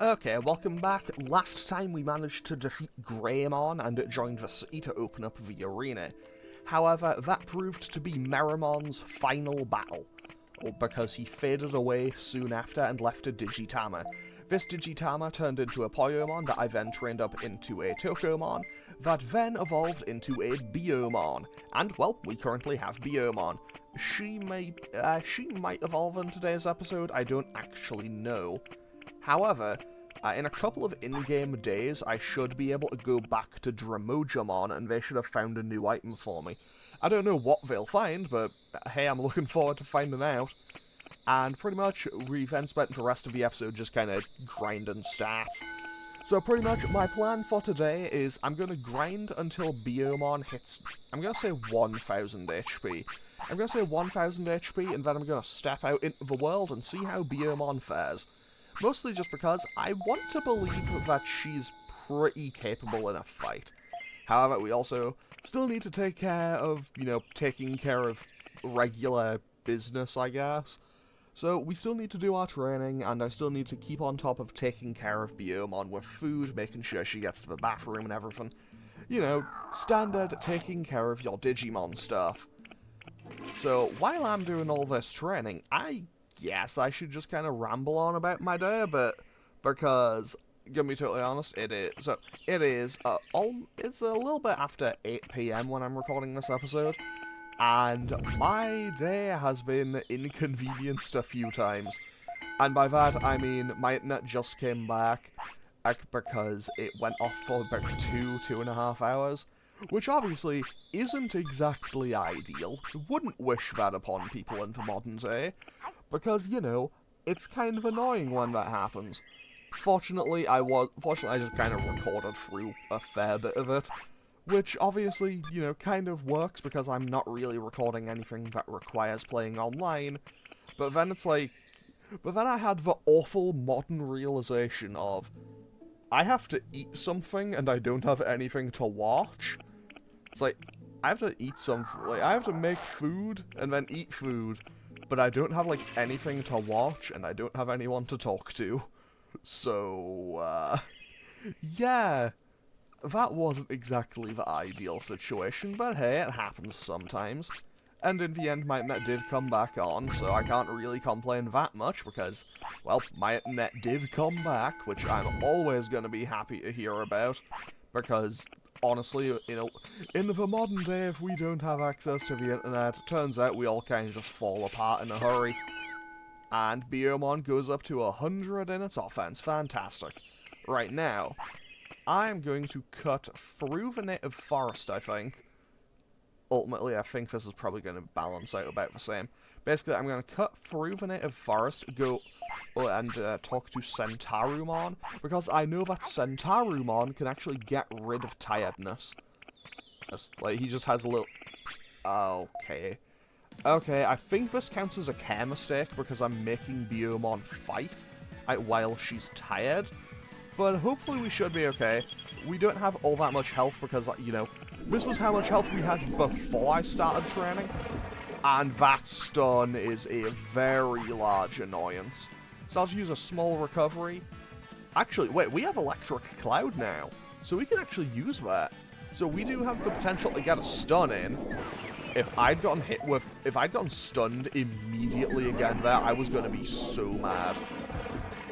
Okay, welcome back. Last time we managed to defeat Greymon and it joined the city to open up the arena. However, that proved to be Merimon's final battle, because he faded away soon after and left a Digitama. This Digitama turned into a Biyomon that I then trained up into a Tokomon, that then evolved into a Biyomon. And, well, we currently have Biyomon. She might evolve in today's episode, I don't actually know. However, in a couple of in-game days, I should be able to go back to Digimon and they should have found a new item for me. I don't know what they'll find, but hey, I'm looking forward to finding out. And pretty much, we then spent the rest of the episode just kind of grinding stats. So pretty much, my plan for today is I'm going to grind until Biyomon hits, I'm going to say 1000 HP. I'm going to say 1000 HP, and then I'm going to step out into the world and see how Biyomon fares. Mostly just because I want to believe that she's pretty capable in a fight. However, we also still need to take care of, taking care of regular business, I guess. So we still need to do our training, and I still need to keep on top of taking care of Biyomon with food, making sure she gets to the bathroom and everything. Standard taking care of your Digimon stuff. So while I'm doing all this training, Yes, I should just kind of ramble on about my day, but because, gonna be totally honest, it's a little bit after 8 PM when I'm recording this episode, and my day has been inconvenienced a few times. And by that, I mean my internet just came back, because it went off for about 2.5 hours, which obviously isn't exactly ideal. Wouldn't wish that upon people in the modern day. Because, it's kind of annoying when that happens. Fortunately, I just kind of recorded through a fair bit of it. Which, obviously, kind of works because I'm not really recording anything that requires playing online. But then I had the awful modern realization of, I have to eat something and I don't have anything to watch. It's like, I have to eat something, I have to make food and then eat food. But I don't have, anything to watch, and I don't have anyone to talk to. So, yeah. That wasn't exactly the ideal situation, but hey, it happens sometimes. And in the end, my internet did come back on, so I can't really complain that much, because, well, my internet did come back, which I'm always going to be happy to hear about, because honestly, in the modern day, if we don't have access to the internet, it turns out we all kind of just fall apart in a hurry. And Biyomon goes up to 100 in its offense. Fantastic. Right now, I'm going to cut through the native forest, I think. Ultimately, I think this is probably going to balance out about the same. Basically, I'm going to cut through the native forest, go and talk to Centarumon, because I know that Centarumon can actually get rid of tiredness. He just has a little... Okay. Okay, I think this counts as a care mistake, because I'm making Biyomon fight while she's tired. But hopefully we should be okay. We don't have all that much health, because, this was how much health we had before I started training. And that stun is a very large annoyance. So I'll just use a small recovery. Actually, wait, we have Electric Cloud now. So we can actually use that. So we do have the potential to get a stun in. If I'd gotten stunned immediately again there, I was going to be so mad.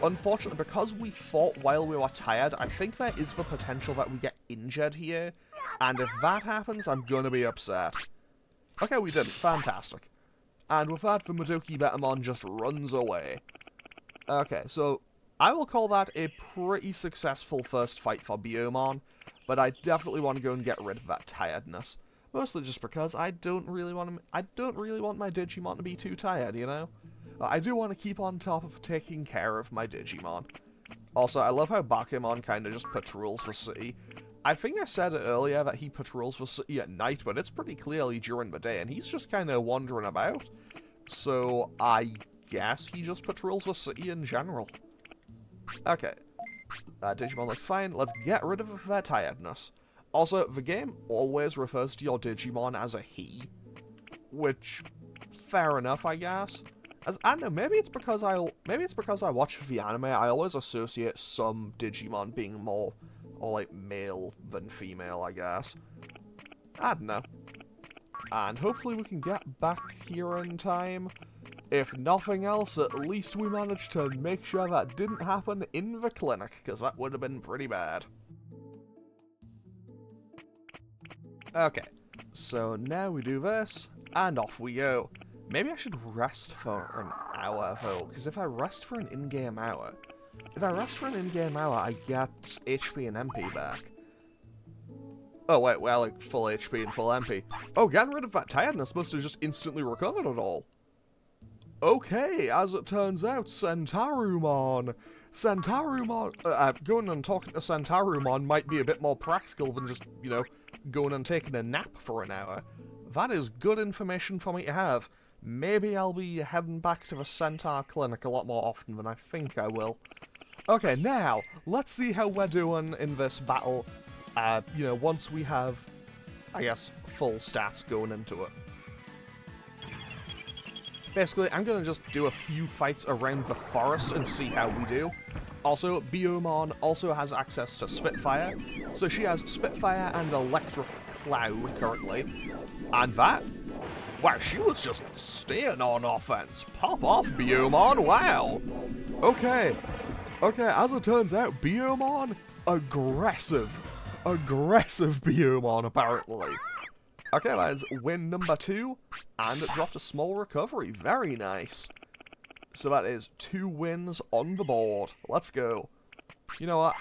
Unfortunately, because we fought while we were tired, I think there is the potential that we get injured here. And if that happens, I'm going to be upset. Okay, we didn't. Fantastic. And with that, the Madoki Betamon just runs away. Okay, so I will call that a pretty successful first fight for Biyomon, but I definitely want to go and get rid of that tiredness. Mostly just because I don't really want my Digimon to be too tired, I do want to keep on top of taking care of my Digimon. Also, I love how Biyomon kind of just patrols the city. I think I said it earlier that he patrols the city at night, but it's pretty clearly during the day, and he's just kind of wandering about. So, I guess he just patrols the city in general. Okay. Digimon looks fine. Let's get rid of their tiredness. Also, the game always refers to your Digimon as a he. Which, fair enough, I guess. As I don't know, maybe it's because I watch the anime. I always associate some Digimon being more, or like male than female, I guess. I don't know. And hopefully we can get back here in time. If nothing else, at least we managed to make sure that didn't happen in the clinic, because that would have been pretty bad. Okay, so now we do this, and off we go. Maybe I should rest for an hour, though, because if I rest for an in-game hour, I get HP and MP back. Oh wait, well, like, full HP and full MP. Oh, getting rid of that tiredness must have just instantly recovered it all. Okay, as it turns out, Sentarumon, going and talking to Sentarumon might be a bit more practical than just, you know, going and taking a nap for an hour. That is good information for me to have. Maybe I'll be heading back to the Centaur Clinic a lot more often than I think I will. Okay, now, let's see how we're doing in this battle, you know, once we have, I guess, full stats going into it. Basically, I'm going to just do a few fights around the forest and see how we do. Also, Biyomon also has access to Spitfire, so she has Spitfire and Electric Cloud currently. And that? Wow, she was just staying on offense. Pop off, Biyomon, wow! Okay, as it turns out, Biyomon, aggressive Biyomon, apparently. Okay, that is win number 2, and it dropped a small recovery. Very nice. So that is 2 wins on the board. Let's go. You know what,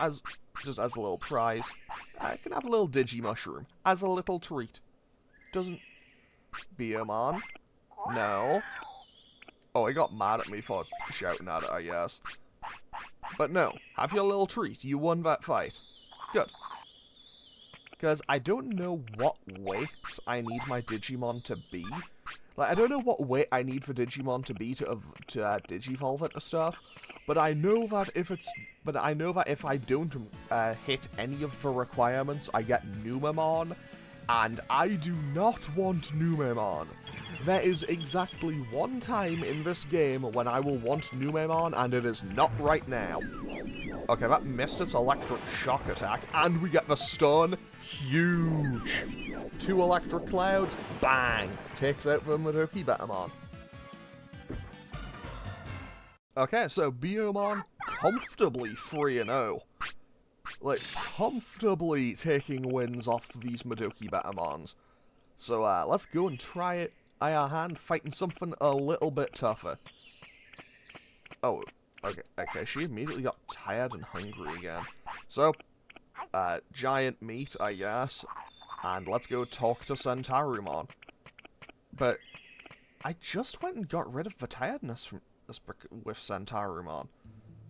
just as a little prize, I can have a little Digimushroom, as a little treat. Doesn't... Biyomon? No. Oh, he got mad at me for shouting at it, I guess. But no, have your little treat. You won that fight. Good. Because I don't know what weights I need my Digimon to be. Like, I don't know what weight I need for Digimon to be to Digivolve it and stuff. But I know that if I don't hit any of the requirements, I get Numemon. And I do not want Numemon. There is exactly one time in this game when I will want Numemon, and it is not right now. Okay, that missed its electric shock attack, and we get the stun. Huge. 2 electric clouds, bang. Takes out the Madoki Betamon. Okay, so Biyomon comfortably 3-0. Like, comfortably taking wins off these Madoki Betamons. So, let's go and try it our hand fighting something a little bit tougher. Oh, okay, she immediately got tired and hungry again. So, giant meat, I guess, and let's go talk to Sentarumon. But, I just went and got rid of the tiredness from this with Sentarumon.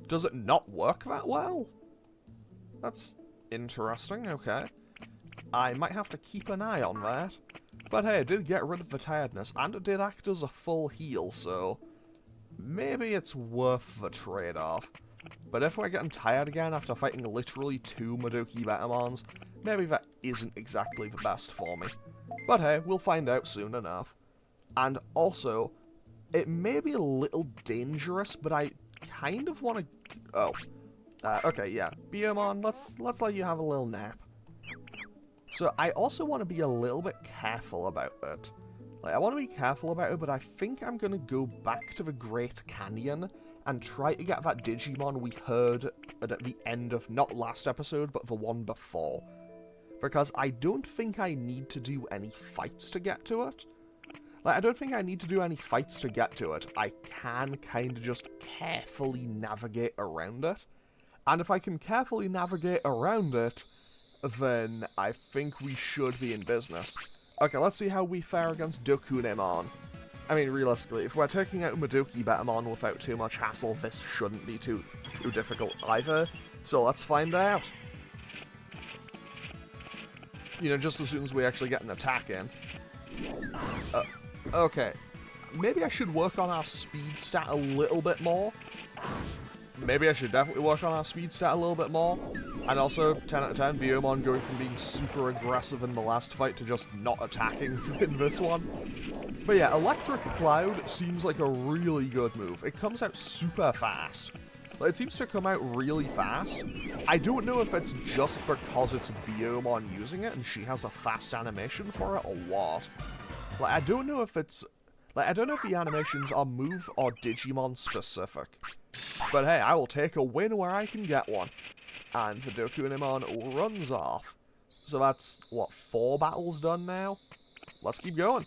Does it not work that well? That's interesting, okay. I might have to keep an eye on that. But hey, it did get rid of the tiredness, and it did act as a full heal, so maybe it's worth the trade-off. But if we're getting tired again after fighting literally 2 Madoki Betamons, maybe that isn't exactly the best for me. But hey, we'll find out soon enough. And also, it may be a little dangerous, but I kind of want to... Oh. Okay, yeah. Biyomon, let's let you have a little nap. So, I also want to be a little bit careful about it. Like, I want to be careful about it, but I think I'm going to go back to the Great Canyon and try to get that Digimon we heard at the end of, not last episode, but the one before. Because I don't think I need to do any fights to get to it. Like, I don't think I need to do any fights to get to it. I can kind of just carefully navigate around it. And if I can carefully navigate around it, then I think we should be in business. Okay, let's see how we fare against Dokunemon. I mean, realistically, if we're taking out Madoki Betamon without too much hassle, this shouldn't be too difficult either. So let's find out. You know, just as soon as we actually get an attack in. Okay. Maybe I should work on our speed stat a little bit more. Maybe I should definitely work on our speed stat a little bit more. And also, 10 out of 10, Biyomon going from being super aggressive in the last fight to just not attacking in this one. But yeah, Electric Cloud seems like a really good move. It comes out super fast. Like, it seems to come out really fast. I don't know if it's just because it's Biyomon using it and she has a fast animation for it or what. Like, I don't know if it's... Like, I don't know if the animations are move or Digimon specific. But hey, I will take a win where I can get one. And Vidokunimon runs off. So that's, what, 4 battles done now? Let's keep going.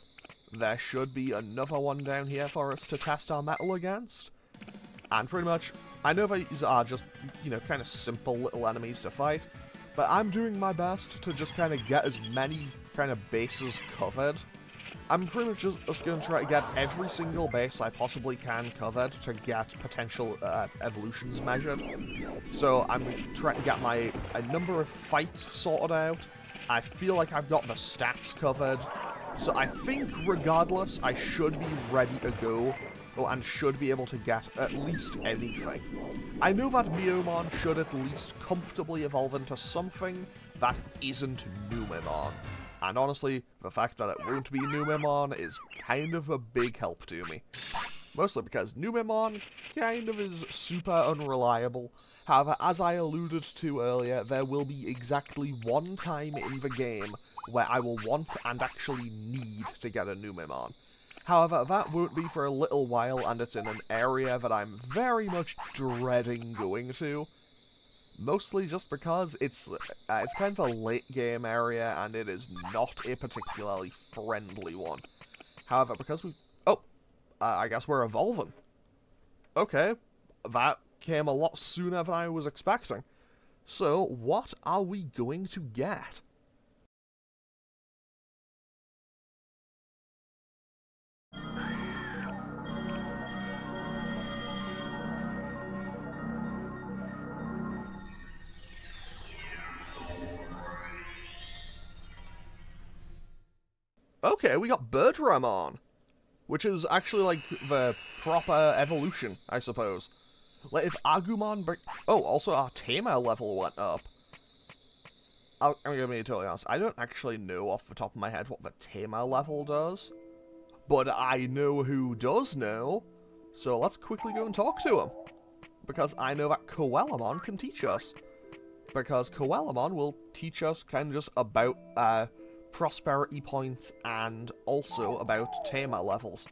There should be another one down here for us to test our metal against. And pretty much, I know these are just, you know, kind of simple little enemies to fight, but I'm doing my best to just kind of get as many kind of bases covered. I'm pretty much just going to try to get every single base I possibly can covered to get potential evolutions measured. So I'm trying to get a number of fights sorted out. I feel like I've got the stats covered. So I think, regardless, I should be ready to go, and should be able to get at least anything. I know that Biyomon should at least comfortably evolve into something that isn't Numemon. And honestly, the fact that it won't be Numemon is kind of a big help to me. Mostly because Numemon kind of is super unreliable. However, as I alluded to earlier, there will be exactly one time in the game where I will want and actually need to get a Numemon. However, that won't be for a little while, and it's in an area that I'm very much dreading going to. Mostly just because it's kind of a late game area, and it is not a particularly friendly one. However, because we... Oh! I guess we're evolving. Okay, that came a lot sooner than I was expecting. So, what are we going to get? Okay, we got Birdramon, which is actually like the proper evolution, I suppose. Like if Agumon... Oh, also our Tamer level went up. I'm gonna be totally honest, I don't actually know off the top of my head what the Tamer level does. But I know who does know, so let's quickly go and talk to him. Because I know that Coelamon can teach us. Because Coelamon will teach us kind of just about prosperity points and also about Tamer levels.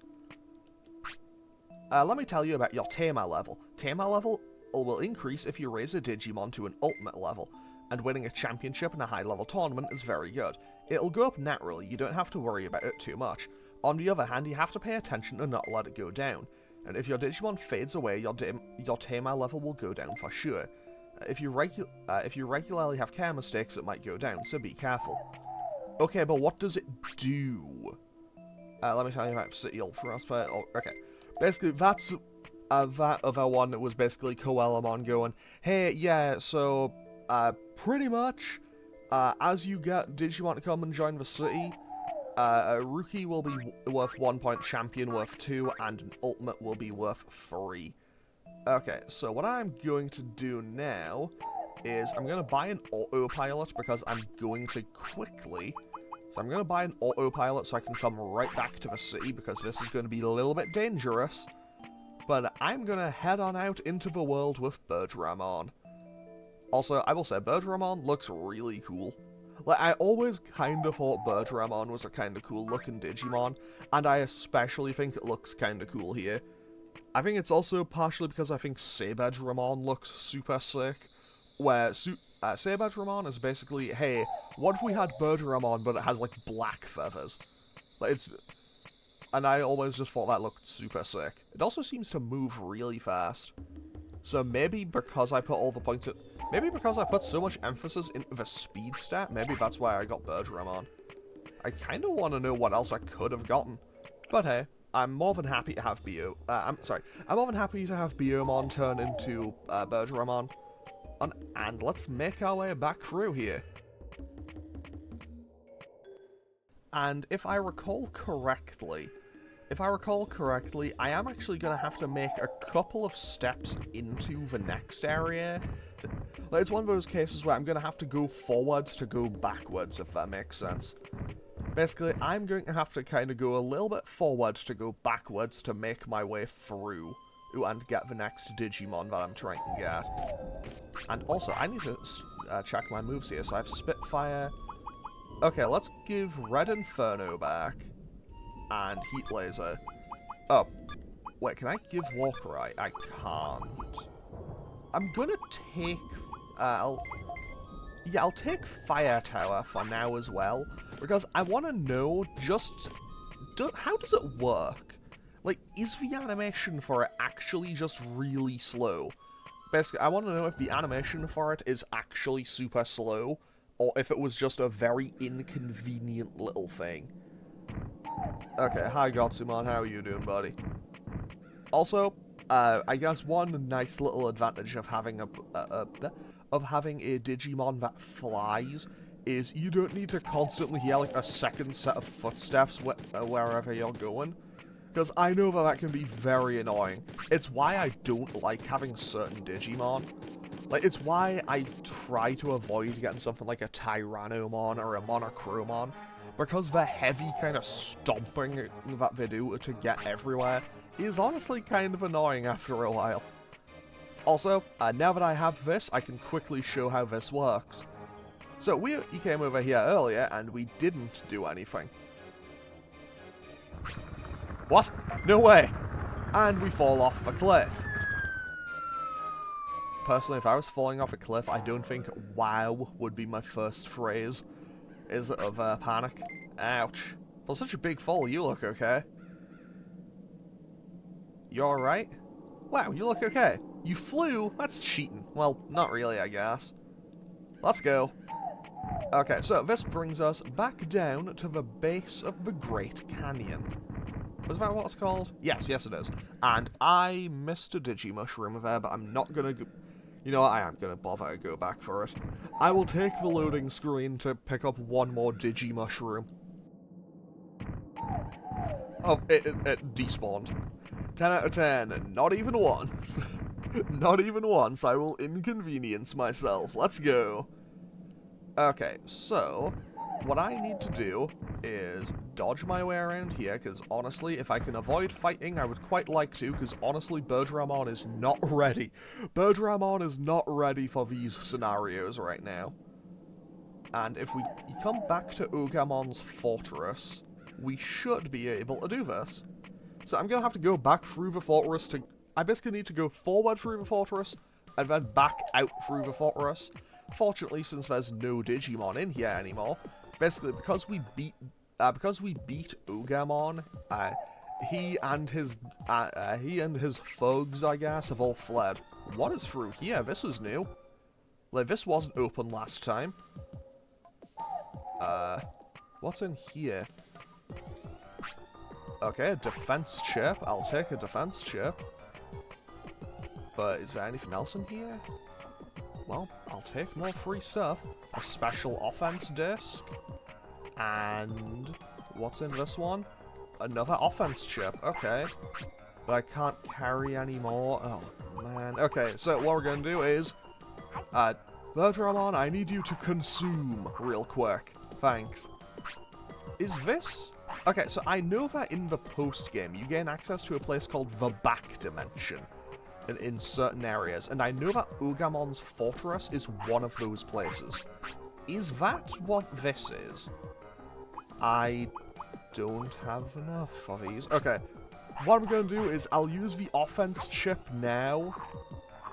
Let me tell you about your Tamer level. Tamer level will increase if you raise a Digimon to an ultimate level, and winning a championship in a high-level tournament is very good. It'll go up naturally, you don't have to worry about it too much. On the other hand, you have to pay attention and not let it go down, and if your Digimon fades away, your Tamer level will go down for sure. If you regularly have care mistakes, it might go down, so be careful. Okay, but what does it do? Let me tell you about City Frostbite. Oh, okay. Basically, that's that other one that was basically Coelamon going, hey, yeah, so, pretty much, as you get Digimon to come and join the city, a Rookie will be worth 1 point, Champion worth 2, and an Ultimate will be worth 3. Okay, so what I'm going to do now is I'm going to buy an autopilot because I'm going to quickly... So I'm going to buy an autopilot so I can come right back to the city because this is going to be a little bit dangerous. But I'm going to head on out into the world with Birdramon. Also, I will say, Birdramon looks really cool. Like, I always kind of thought Birdramon was a kind of cool looking Digimon, and I especially think it looks kind of cool here. I think it's also partially because I think Sabedramon looks super sick, where Sabedramon is basically, hey, what if we had Birdramon but it has like black feathers? Like and I always just thought that looked super sick. It also seems to move really fast. So maybe because I put all the points maybe because I put so much emphasis into the speed stat, maybe that's why I got Birdramon. I kind of want to know what else I could have gotten. But hey, I'm more than happy to have I'm more than happy to have Biyomon turn into Birdramon. And let's make our way back through here. And if I recall correctly, if I recall correctly, I am actually going to have to make a couple of steps into the next area. Like, it's one of those cases where I'm going to have to go forwards to go backwards, if that makes sense. Basically, I'm going to have to kind of go a little bit forward to go backwards to make my way through and get the next Digimon that I'm trying to get. And also, I need to check my moves here. So I have Spitfire. Okay, let's give Red Inferno back. And Heat Laser. Oh, wait, can I give Walkerite? I can't. I'm gonna take... I'll take Fire Tower for now as well, because I want to know just... how does it work? Like, is the animation for it actually just really slow? Basically, I want to know if the animation for it is actually super slow, or if it was just a very inconvenient little thing. Okay, hi Gotsumon, how are you doing, buddy? Also, I guess one nice little advantage of having a Digimon that flies is you don't need to constantly hear like a second set of footsteps wherever you're going. Because I know that can be very annoying. It's why I don't like having certain Digimon. Like, it's why I try to avoid getting something like a Tyrannomon or a Monochromon. Because the heavy kind of stomping that they do to get everywhere is honestly kind of annoying after a while. Also, now that I have this, I can quickly show how this works. So, we came over here earlier, and we didn't do anything. What? No way! And we fall off a cliff. Personally, if I was falling off a cliff, I don't think "wow" would be my first phrase. Is it of panic? Ouch. For such a big fall, you look okay. You alright? Wow, you look okay. You flew? That's cheating. Well, not really, I guess. Let's go. Okay, so this brings us back down to the base of the Great Canyon. Was that what it's called? Yes, it is. And I missed a Digimushroom there, but I'm not gonna go... You know what, I am gonna bother to go back for it. I will take the loading screen to pick up one more Digimushroom. Oh, it despawned. 10 out of 10, not even once. Not even once, I will inconvenience myself. Let's go. Okay, so, what I need to do is dodge my way around here, because honestly, if I can avoid fighting, I would quite like to, because honestly, Birdramon is not ready. Birdramon is not ready for these scenarios right now. And if we come back to Ogamon's fortress, we should be able to do this. So I'm going to have to go back through the fortress to... I basically need to go forward through the fortress, and then back out through the fortress. Fortunately, since there's no Digimon in here anymore, basically because we beat Ogamon, he and his thugs, I guess, have all fled. What is through here? This is new. Like, this wasn't open last time. What's in here? Okay, a defense chip. I'll take a defense chip. But is there anything else in here? Well, I'll take more free stuff. A special offense disc. And what's in this one? Another offense chip. Okay. But I can't carry any more. Oh, man. Okay, so what we're going to do is... Birdramon, I need you to consume real quick. Thanks. Is this... Okay, so I know that in the post-game, you gain access to a place called the Back Dimension in certain areas, and I know that Ogamon's fortress is one of those places. Is that what this is? I don't have enough of these. Okay, what I'm going to do is I'll use the offense chip now.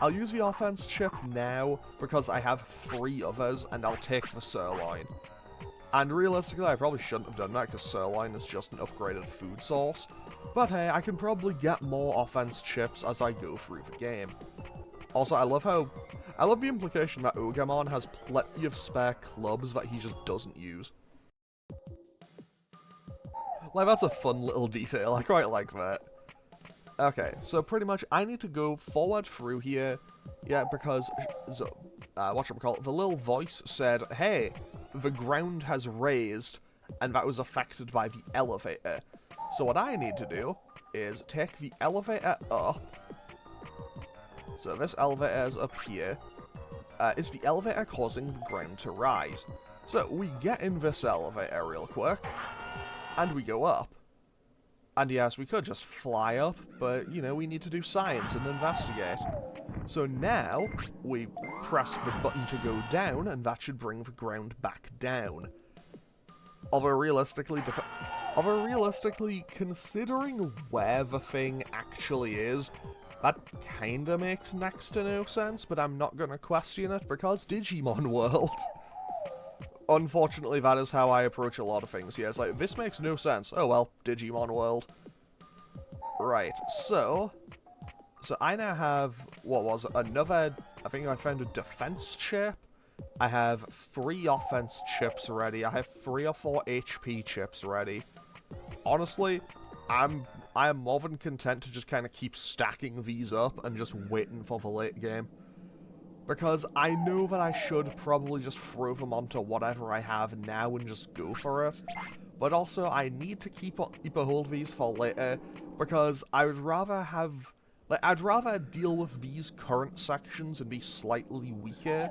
I'll use the offense chip now because I have 3 others, and I'll take the sirloin. And realistically, I probably shouldn't have done that because sirloin is just an upgraded food source. But hey, I can probably get more offense chips as I go through the game. Also, I love the implication that Ogamon has plenty of spare clubs that he just doesn't use. Like, that's a fun little detail, I quite like that. Okay, so pretty much I need to go forward through here, yeah, because, whatchamacallit, the little voice said, hey, the ground has raised, and that was affected by the elevator. So what I need to do is take the elevator up. So this elevator is up here. Is the elevator causing the ground to rise? So we get in this elevator real quick, and we go up. And yes, we could just fly up, but, you know, we need to do science and investigate. So now, we press the button to go down, and that should bring the ground back down. Although realistically, considering where the thing actually is, that kinda makes next to no sense, but I'm not gonna question it, because Digimon World. Unfortunately, that is how I approach a lot of things here. It's like, this makes no sense. Oh well, Digimon World. Right, so I now have, what was it, another, I think I found a defense chip. I have 3 offense chips ready. I have 3 or 4 HP chips ready. Honestly, I am more than content to just kind of keep stacking these up and just waiting for the late game. Because I know that I should probably just throw them onto whatever I have now and just go for it. But also, I need to keep a hold of these for later, because I would rather have... Like, I'd rather deal with these current sections and be slightly weaker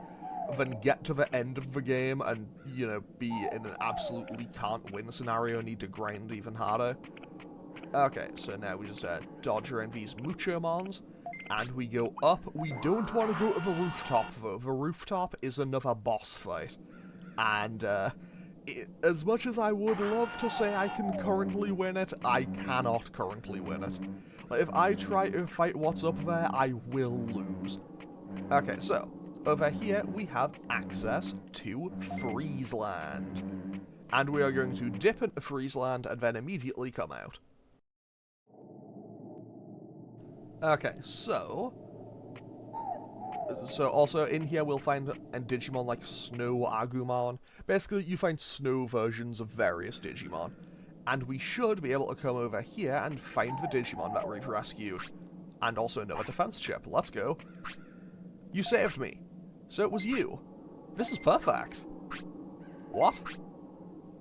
than get to the end of the game and, you know, be in an absolutely can't win scenario and need to grind even harder. Okay, so now we just dodge around these Muchomons. And we go up. We don't want to go to the rooftop, though. The rooftop is another boss fight. And, as much as I would love to say I can currently win it, I cannot currently win it. Like, if I try to fight what's up there, I will lose. Okay, so, over here we have access to Freezeland. And we are going to dip into Freezeland and then immediately come out. Okay, so also in here we'll find a Digimon like Snow Agumon. Basically, you find snow versions of various Digimon. And we should be able to come over here and find the Digimon that we've rescued. And also another defense chip. Let's go. You saved me. So it was you. This is perfect. What?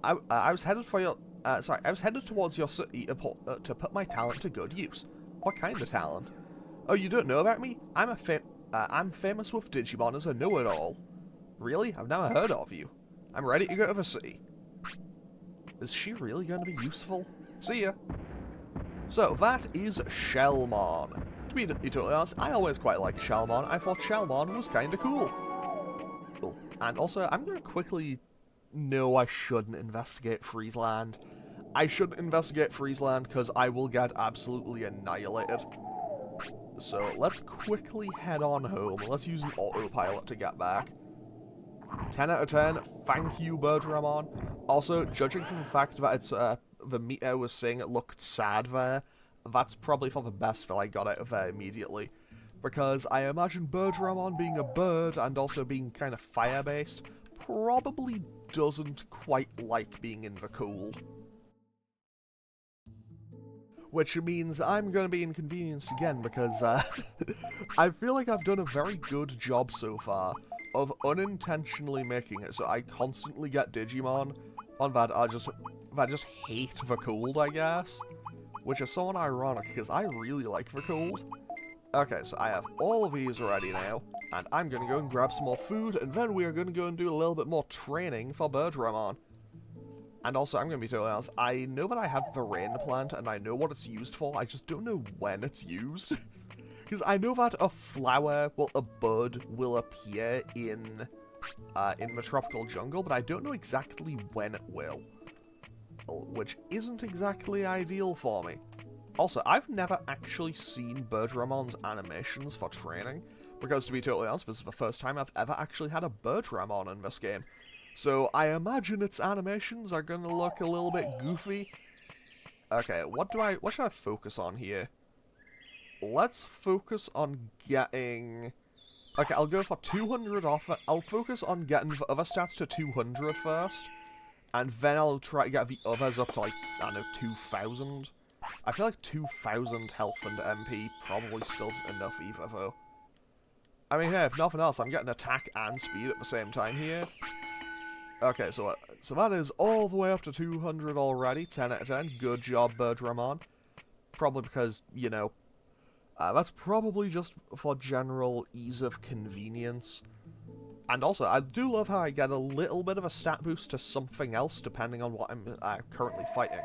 I was headed for your... I was headed towards your city to put my talent to good use. What kind of talent? Oh, you don't know about me? I'm famous with Digimon as a know-it-all. Really? I've never heard of you. I'm ready to go to the city. Is she really going to be useful? See ya. So, that is Shellmon. To be totally honest, I always quite liked Shellmon. I thought Shellmon was kinda cool. And also, I'm going to quickly... No, I shouldn't investigate Freezeland. I shouldn't investigate Freezeland because I will get absolutely annihilated. So let's quickly head on home. Let's use an autopilot to get back. 10 out of 10. Thank you, Birdramon. Also, judging from the fact that it's the meter was saying it looked sad there, that's probably for the best that I got out of there immediately. Because I imagine Birdramon being a bird and also being kind of fire-based probably doesn't quite like being in the cold. Which means I'm going to be inconvenienced again because I feel like I've done a very good job so far of unintentionally making it so I constantly get Digimon on that I just hate the cold, I guess. Which is somewhat ironic because I really like the cold. Okay, so I have all of these ready now, and I'm going to go and grab some more food, and then we are going to go and do a little bit more training for Birdramon. And also, I'm going to be totally honest, I know that I have the rain plant, and I know what it's used for, I just don't know when it's used. Because I know that a flower, well, a bud will appear in the tropical jungle, but I don't know exactly when it will. Which isn't exactly ideal for me. Also, I've never actually seen Birdramon's animations for training, because to be totally honest, this is the first time I've ever actually had a Birdramon in this game. So I imagine its animations are gonna look a little bit goofy. Okay, what should I focus on here? Let's focus on getting... Okay, I'll go for 200 off. I'll focus on getting the other stats to 200 first, and then I'll try to get the others up to, like, I don't know, 2,000. I feel like 2,000 health and MP probably still isn't enough either, though. I mean, hey, if nothing else, I'm getting attack and speed at the same time here. Okay, so that is all the way up to 200 already. 10 out of 10. Good job, Birdramon. Probably because, you know, that's probably just for general ease of convenience. And also, I do love how I get a little bit of a stat boost to something else depending on what I'm currently fighting.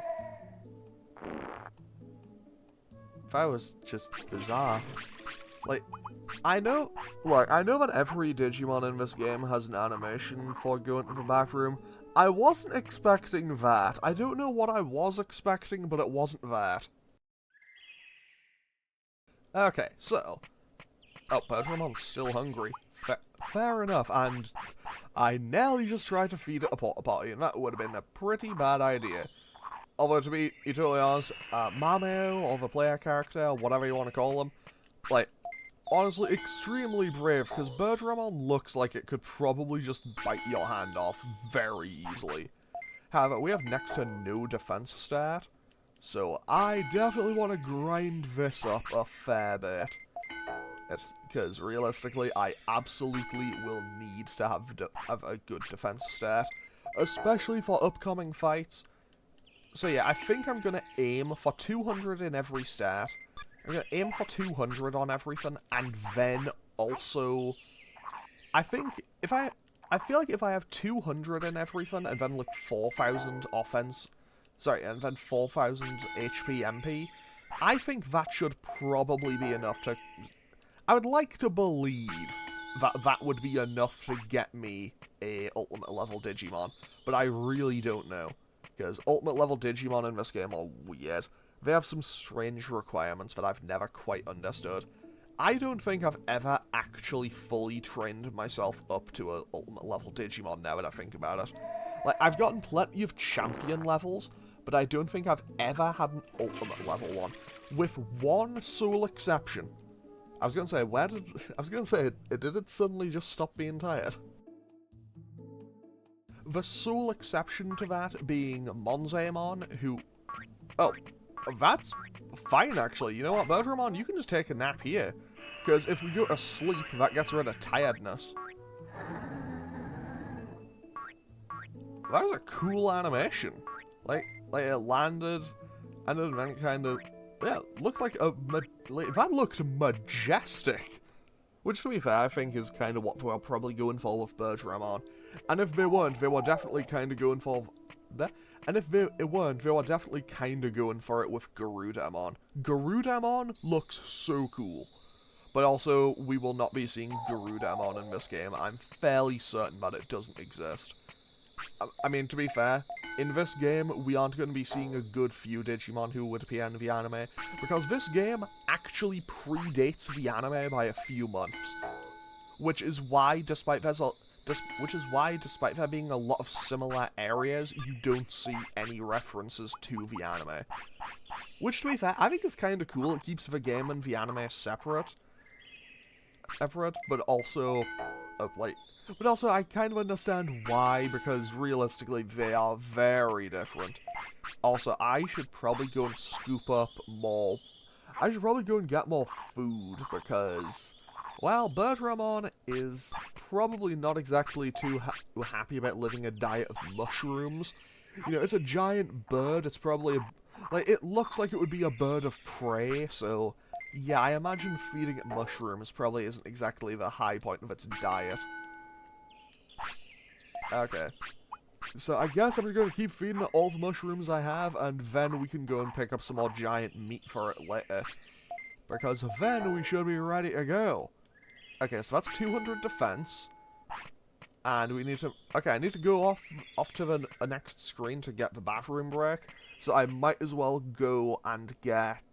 That was just bizarre. Like, I know that every Digimon in this game has an animation for going to the bathroom. I wasn't expecting that. I don't know what I was expecting, but it wasn't that. Okay, so... Oh, Birdраmon's still hungry. Fair enough, and I nearly just tried to feed it a porta potty, and that would have been a pretty bad idea. Although, to be totally honest, Mameo, or the player character, whatever you want to call them, like, honestly, extremely brave, because Birdramon looks like it could probably just bite your hand off very easily. However, we have next to no defense stat, so I definitely want to grind this up a fair bit. Because realistically, I absolutely will need to have a good defense stat, especially for upcoming fights. So yeah, I think I'm going to aim for 200 in every stat. I'm going to aim for 200 on everything, and then also... I feel like if I have 200 in everything, and then like 4,000 offense... Sorry, and then 4,000 HP MP, I think that should probably be enough to... I would like to believe that that would be enough to get me a ultimate level Digimon, but I really don't know. Because ultimate level Digimon in this game are weird. They have some strange requirements that I've never quite understood. I don't think I've ever actually fully trained myself up to an ultimate level Digimon now that I think about it. Like, I've gotten plenty of champion levels, but I don't think I've ever had an ultimate level one. With one sole exception. I was gonna say, did it suddenly just stop being tired? The sole exception to that being Monzaemon, who... Oh, that's fine, actually. You know what, Birdramon, you can just take a nap here. Because if we go to sleep, that gets rid of tiredness. That was a cool animation. Like it landed, and then kind of... Yeah, looked like a... that looked majestic. Which, to be fair, I think is kind of what we're probably going for with Birdramon. And if they weren't, they were definitely kind of going for... And if they weren't, they were definitely kind of going for it with Garudamon. Garudamon looks so cool. But also, we will not be seeing Garudamon in this game. I'm fairly certain that it doesn't exist. I mean, to be fair, in this game, we aren't going to be seeing a good few Digimon who would appear in the anime, because this game actually predates the anime by a few months. Which is why, despite there being a lot of similar areas, you don't see any references to the anime. Which, to be fair, I think is kind of cool. It keeps the game and the anime separate, but also, I kind of understand why, because realistically, they are very different. Also, I should probably go and scoop up more... I should probably go and get more food, because... Well, Birdramon is probably not exactly too happy about living a diet of mushrooms. You know, it's a giant bird, it's probably it looks like it would be a bird of prey, so... Yeah, I imagine feeding it mushrooms probably isn't exactly the high point of its diet. Okay. So I guess I'm just going to keep feeding it all the mushrooms I have, and then we can go and pick up some more giant meat for it later. Because then we should be ready to go. Okay, so that's 200 defense. And we need to... Okay, I need to go off to the next screen to get the bathroom break. So I might as well go and get...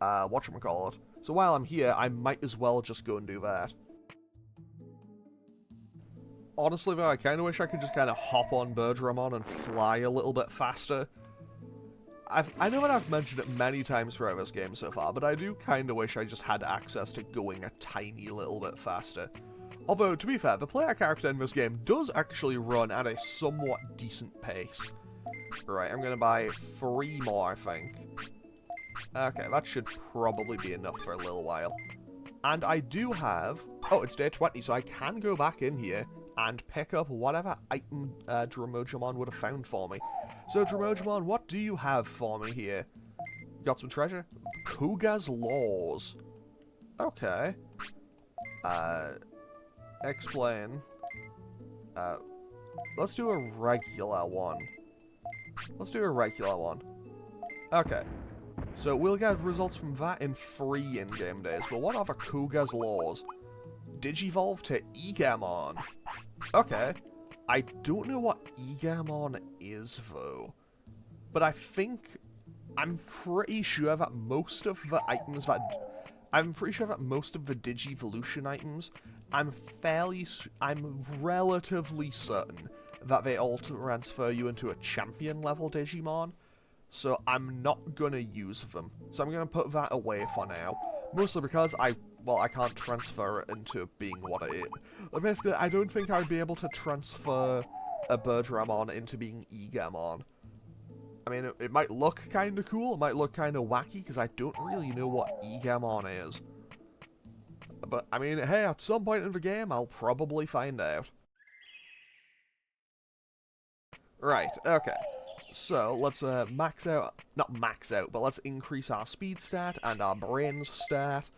whatchamacallit. So while I'm here, I might as well just go and do that. Honestly, though, I kind of wish I could just kind of hop on Birdramon and fly a little bit faster. I know that I've mentioned it many times throughout this game so far, but I do kind of wish I just had access to going a tiny little bit faster. Although, to be fair, the player character in this game does actually run at a somewhat decent pace. Right, I'm going to buy 3 more, I think. Okay, that should probably be enough for a little while. And I do have Oh, it's day 20, so I can go back in here and pick up whatever item Dromojamon would have found for me. So, Dromojamon, what do you have for me here? Got some treasure? Kuga's Laws. Okay. Explain. Let's do a regular one. Let's do a regular one. Okay. So we'll get results from that in 3 in-game days, but what are the Kuga's Laws? Digivolve to Egamon. Okay. I don't know what Egamon is, though. But I'm pretty sure that most of the items that... I'm pretty sure that most of the Digivolution items, I'm relatively certain that they all transfer you into a champion level Digimon. So I'm not gonna use them. So I'm gonna put that away for now. Mostly because I can't transfer it into being what it is. Basically, I don't think I'd be able to transfer a Birdramon into being Egamon. I mean, it might look kind of cool, it might look kind of wacky, because I don't really know what Egamon is. But, I mean, hey, at some point in the game, I'll probably find out. Right, okay. So, let's max out, not max out, but let's increase our speed stat and our brains stat,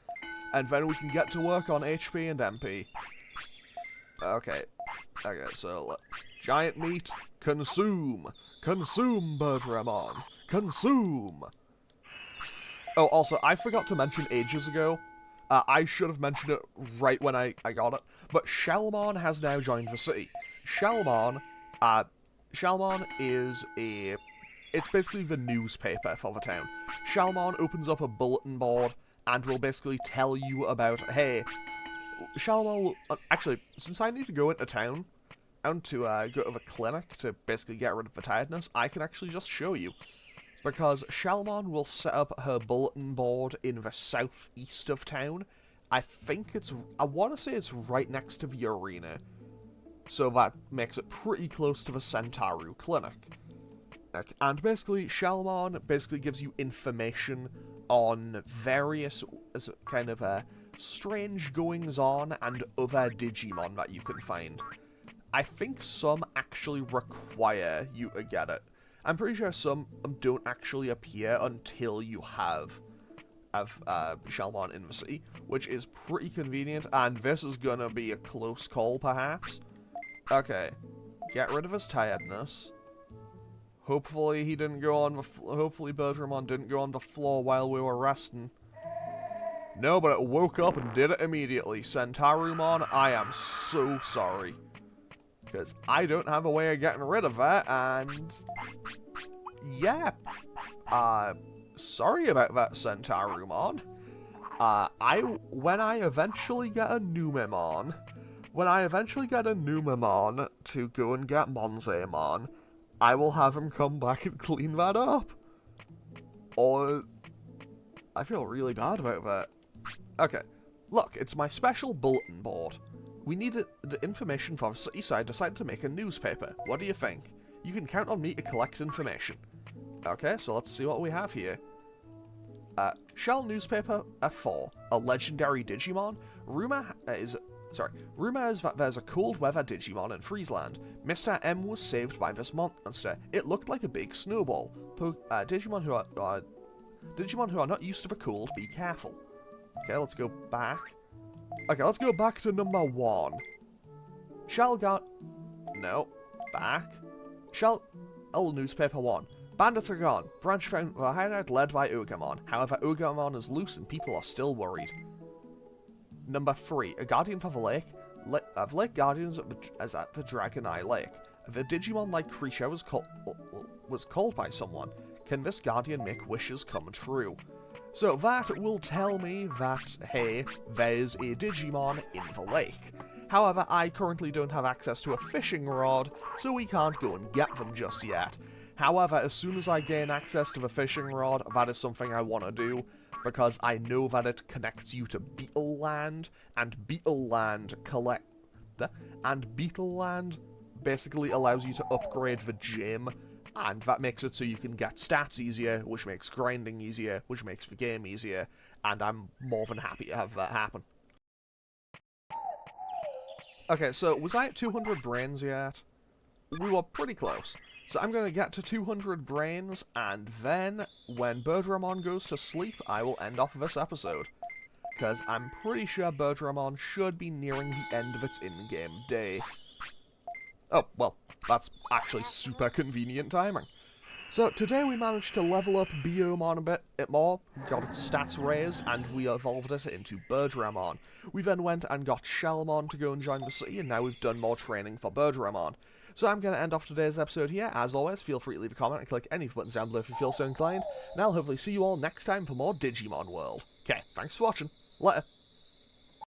and then we can get to work on HP and MP. Okay, so, giant meat, consume! Consume, Birdramon! Consume! Oh, also, I forgot to mention ages ago, I should have mentioned it right when I got it, but Shellmon has now joined the city. Shellmon is it's basically the newspaper for the town. Shellmon opens up a bulletin board and will basically tell you about, hey, Shellmon will, actually, since I need to go into town, to go to the clinic to basically get rid of the tiredness, I can actually just show you. Because Shellmon will set up her bulletin board in the southeast of town. I want to say it's right next to the arena. So that makes it pretty close to the Centauru clinic. And basically, Shellmon basically gives you information on various kind of strange goings-on and other Digimon that you can find. I think some actually require you to get it. I'm pretty sure some don't actually appear until you have Shellmon in the city, which is pretty convenient, and this is gonna be a close call, perhaps. Okay, get rid of his tiredness. Hopefully he didn't go on the hopefully Birdramon didn't go on the floor while we were resting. No, but it woke up and did it immediately. Centaurumon, I am so sorry. Because I don't have a way of getting rid of that, and... yeah. Sorry about that, Centaurumon. When I eventually get a Numemon to go and get Monzaemon, I will have him come back and clean that up. Or... I feel really bad about that. Okay. Look, it's my special bulletin board. We needed the information for the city, so I decided to make a newspaper. What do you think? You can count on me to collect information. Okay, so let's see what we have here. Shell Newspaper 4, a legendary Digimon. Rumor is that there's a cold weather Digimon in Freezeland. Mr. M was saved by this monster. It looked like a big snowball. Digimon who are not used to the cold, be careful. Okay, let's go back. Okay, let's go back to number 1. Newspaper 1. Bandits are gone. Branch found the hideout led by Ugamon. However, Ugamon is loose and people are still worried. Number 3. A guardian for the lake. The lake guardians is at the Dragon Eye Lake. The Digimon-like creature was called by someone. Can this guardian make wishes come true? So that will tell me that, hey, there's a Digimon in the lake. However, I currently don't have access to a fishing rod, so we can't go and get them just yet. However, as soon as I gain access to the fishing rod, that is something I want to do, because I know that it connects you to Beetle Land, and Beetle Land basically allows you to upgrade the gym, and that makes it so you can get stats easier, which makes grinding easier, which makes the game easier, and I'm more than happy to have that happen. Okay, so was I at 200 brains yet? We were pretty close. So I'm going to get to 200 brains, and then, when Birdramon goes to sleep, I will end off this episode. Because I'm pretty sure Birdramon should be nearing the end of its in-game day. Oh, well, that's actually super convenient timing. So today we managed to level up Biyomon a bit more, got its stats raised, and we evolved it into Birdramon. We then went and got Shellmon to go and join the city, and now we've done more training for Birdramon. So I'm going to end off today's episode here. As always, feel free to leave a comment and click any buttons down below if you feel so inclined, and I'll hopefully see you all next time for more Digimon World. Okay, thanks for watching. Later.